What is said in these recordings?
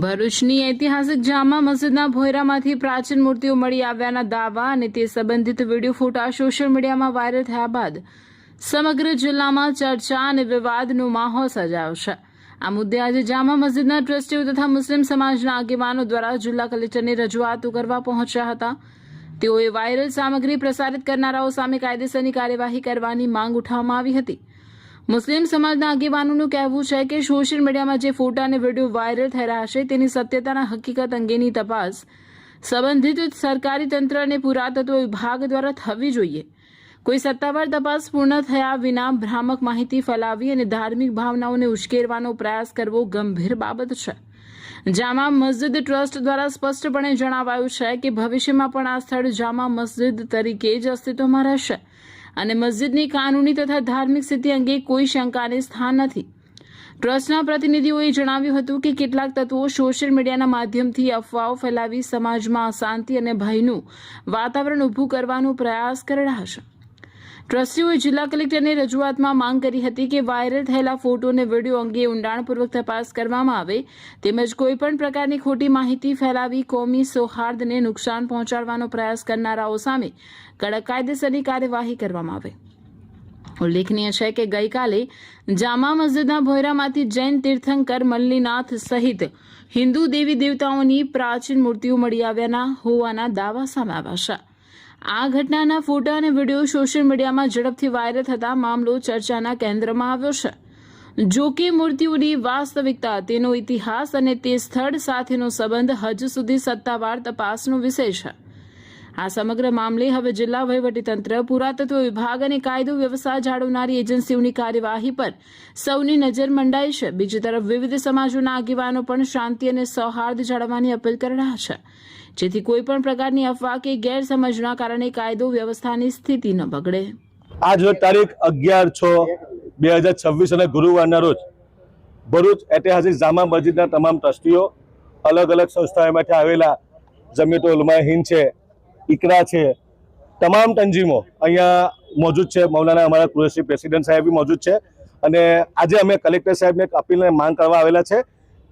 ભરૂચની ઐતિહાસિક જામા મસ્જિદના ભોયરામાંથી પ્રાચીન મૂર્તિઓ મળી આવ્યાના દાવા અને તે સંબંધિત વિડીયો ફોટા સોશિયલ મીડિયામાં વાયરલ થયા બાદ સમગ્ર જિલ્લામાં ચર્ચા અને વિવાદનો માહોલ સર્જાયો છે। આ મુદ્દે આજે જામા મસ્જિદના ટ્રસ્ટીઓ તથા મુસ્લિમ સમાજના આગેવાનો દ્વારા જિલ્લા કલેક્ટરને રજૂઆતો કરવા પહોંચ્યા હતા। તેઓએ વાયરલ સામગ્રી પ્રસારિત કરનારાઓ સામે કાયદેસરની કાર્યવાહી કરવાની માંગ ઉઠાવવામાં આવી હતી। મુસ્લિમ સમાજના આગેવાનોનું કહેવું છે કે સોશિયલ મીડિયામાં જે ફોટા અને વિડીયો વાયરલ થઈ રહ્યા છે તેની સત્યતાના હકીકત અંગેની તપાસ સંબંધિત સરકારી તંત્ર અને પુરાતત્વ વિભાગ દ્વારા થવી જોઈએ। કોઈ સત્તાવાર તપાસ પૂર્ણ થયા વિના ભ્રામક માહિતી ફેલાવી અને ધાર્મિક ભાવનાઓને ઉશ્કેરવાનો પ્રયાસ કરવો ગંભીર બાબત છે। જામા મસ્જિદ ટ્રસ્ટ દ્વારા સ્પષ્ટપણે જણાવાયું છે કે ભવિષ્યમાં પણ આ સ્થળ જામા મસ્જિદ તરીકે જ અસ્તિત્વમાં રહેશે અને મસ્જિદની કાનૂની તથા ધાર્મિક સ્થિતિ અંગે કોઈ શંકાને સ્થાન નથી। ટ્રસ્ટના પ્રતિનિધિઓએ જણાવ્યું હતું કે કેટલાક તત્વો સોશિયલ મીડિયાના માધ્યમથી અફવાઓ ફેલાવી સમાજમાં અશાંતિ અને ભયનું વાતાવરણ ઊભું કરવાનો પ્રયાસ કરી રહ્યા છે। ટ્રસ્ટીઓએ જિલ્લા કલેક્ટરને રજૂઆતમાં માંગ કરી હતી કે વાયરલ થયેલા ફોટો અને વિડીયો અંગે ઊંડાણપૂર્વક તપાસ કરવામાં આવે તેમજ કોઈપણ પ્રકારની ખોટી માહિતી ફેલાવી કોમી સૌહાર્દને નુકસાન પહોંચાડવાનો પ્રયાસ કરનારાઓ સામે કડક કાયદેસરની કાર્યવાહી કરવામાં આવે। ઉલ્લેખનીય છે કે ગઈકાલે જામા મસ્જિદના ભોયરામાંથી જૈન તીર્થંકર મલ્લીનાથ સહિત હિન્દુ દેવી દેવતાઓની પ્રાચીન મૂર્તિઓ મળી આવ્યાના હોવાના દાવા સામે આવ્યા છે। આ ઘટનાના ફોટા અને વિડીયો સોશિયલ મીડિયામાં ઝડપથી વાયરલ થતા મામલો ચર્ચાના કેન્દ્રમાં આવ્યો છે। જો કે મૂર્તિઓની વાસ્તવિકતા, તેનો ઇતિહાસ અને તે સ્થળ સાથેનો સંબંધ હજુ સુધી સત્તાવાર તપાસનો વિષય છે। આ સમગ્ર મામલે હવે જિલ્લા વહીવટીતંત્ર, પુરાતત્વ વિભાગ અને કાયદો વ્યવસ્થા જાળવનારી એજન્સીઓની કાર્યવાહી પર સૌની નજર મંડાઈ છે। બીજી તરફ વિવિધ સમાજોના આગેવાનો પણ શાંતિ અને સૌહાર્દ જાળવવાની અપીલ કરી રહ્યા છે, જેથી કોઈ પણ પ્રકારની અફવા કે ગેરસમજના કારણે કાયદો વ્યવસ્થાની સ્થિતિ ન બગડે। આજ રોજ તારીખ 11/6/2026 અને ગુરુવારના રોજ ભરૂચ ઐતિહાસિક જામા મસ્જિદના તમામ ટ્રસ્ટીઓ, અલગ અલગ સંસ્થાઓમાંથી આવેલા જમિયત ઉલમાએ હિન્દ છે, ઇકરા છે, તમામ તંજીમો અહીંયા મોજૂદ છે। મૌલાના અમારા કુરેશી પ્રેસિડેન્ટ સાહેબ બી મોજૂદ છે અને આજે અમે કલેક્ટર સાહેબને એક અપીલને માંગ કરવા આવેલા છે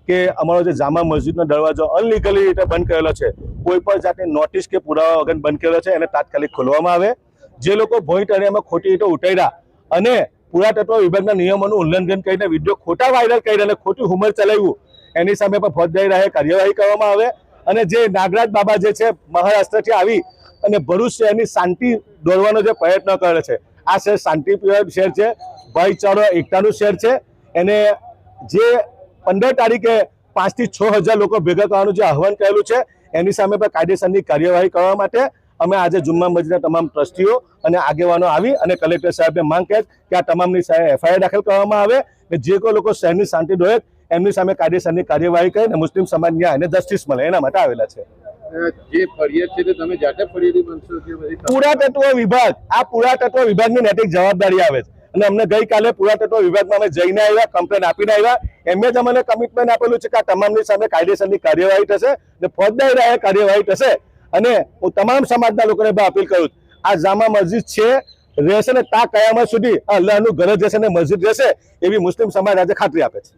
કે અમારો જે જામા મસ્જિદનો દરવાજો અનલીગલી રીતે બંધ કરેલો છે, કોઈ પણ જાતની નોટિસ કે પુરાવા વગર બંધ કરેલો છે, એને તાત્કાલિક ખોલવામાં આવે। જે લોકો ભોઈન્ટ એરિયામાં ખોટી રીતે ઉતાર્યા અને પુરાતત્વ વિભાગના નિયમોનું ઉલ્લંઘન કરીને વિડીયો ખોટા વાયરલ કરી અને ખોટી હુમર ચલાવ્યું, એની સામે પણ ફોજદારી રાહે કાર્યવાહી કરવામાં આવે। અને જે નાગરાજ બાબા જે છે મહારાષ્ટ્રથી આવી અને ભરૂચ શહેરની શાંતિ દોરવાનો જે પ્રયત્ન કરે છે, આ શહેર શાંતિપ્રિય શહેર છે, ભાઈચારો એકતાનું શહેર છે। એને જે 15 તારીખે 5 થી 6 હજાર લોકો ભેગા કરવાનું જે આહવાન કરેલું છે, એની સામે પણ કાયદેસરની કાર્યવાહી કરવા માટે અમે આજે જુમ્મા મસ્જિદના તમામ ટ્રસ્ટીઓ અને આગેવાનો આવી અને કલેક્ટર સાહેબને માંગ કરી કે આ તમામની FIR દાખલ કરવામાં આવે અને જે કોઈ લોકો શહેરની શાંતિ દોરે એમની સામે કાયદેસરની કાર્યવાહી કરીને મુસ્લિમ સમાજ ન્યાય અને જસ્ટિસ મળે, એના માટે આવેલા છે। જે ફરિયાદ છે તે તમે જાતે ફરિયાદી બનશો કે પુરાતત્વ વિભાગ, આ પુરાતત્વ વિભાગની નૈતિક જવાબદારી આવે છે અને અમને ગઈકાલે પુરાતત્વ વિભાગમાં અમે જઈને આવ્યા, કમ્પ્લેન આપીને આવ્યા। એમને જ અમને કમિટમેન્ટ આપેલું છે કે આ તમામની સામે કાયદેસરની કાર્યવાહી થશે અને ફોજદારી રાહે કાર્યવાહી થશે। અને હું તમામ સમાજના લોકોને પણ અપીલ કરું, આ જામા મસ્જિદ છે, રહેશે ને તા કયામત સુધી અલ્લાહનું ઘર જશે ને મસ્જિદ રહેશે, એવી મુસ્લિમ સમાજ આજે ખાતરી આપે છે।